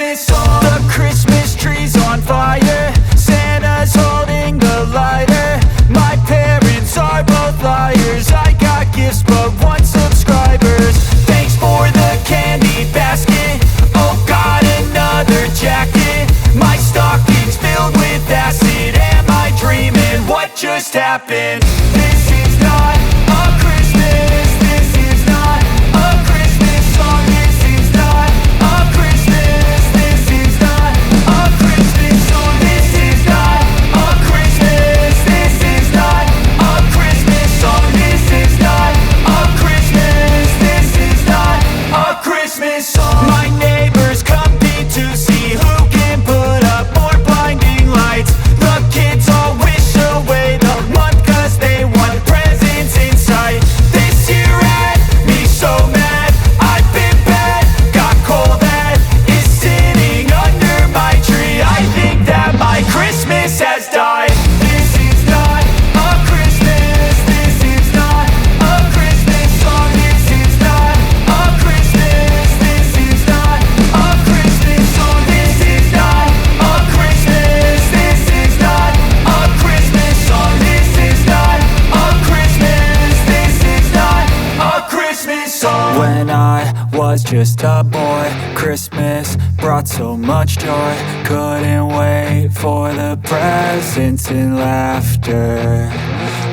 Christmas song. The Christmas tree's on fire, Santa's holding the lighter. My parents are both liars, I got gifts but one subscribers. Thanks for the candy basket, oh got another jacket. My stocking's filled with acid, am I dreaming? What just happened? This is not a Christmas, this is not a Christmas song. This is not a Christmas, this is not a Christmas song. This is not a Christmas, this is not a Christmas song. This is not a Christmas, this is not a Christmas song. My neighbors compete to see who can put up more blinding lights. The kids all wish away the month cause they want presents in sight. This year had me so mad, I've been bad, got coal that is sitting under my tree. I think that my Christmas has died. This is not a Christmas, this is not a Christmas song. This is not a Christmas, this is not a Christmas song. This is not a Christmas, this is not a Christmas song. This is not a Christmas, this is not a Christmas song. When I was just a boy, Christmas brought so much joy. Couldn't wait for the presents and laughter.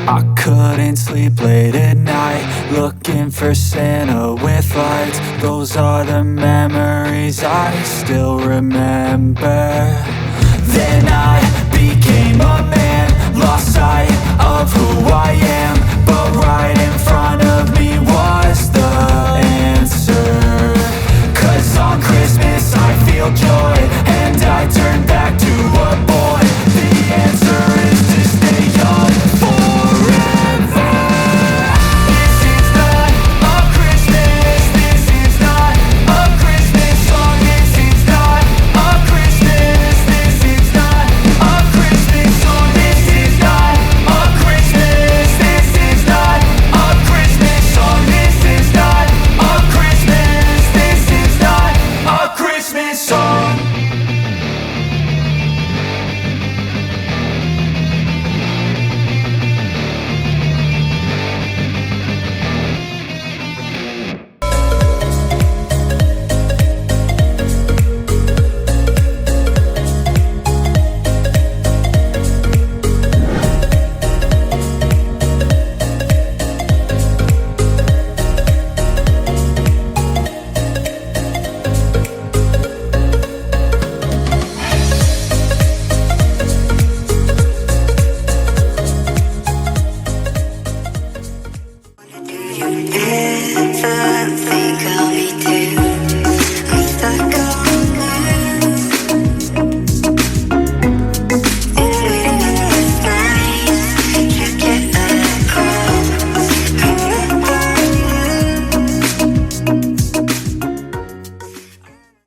I couldn't sleep late at night, looking for Santa with lights. Those are the memories I still remember. Then I became a man, lost sight of who I am, but right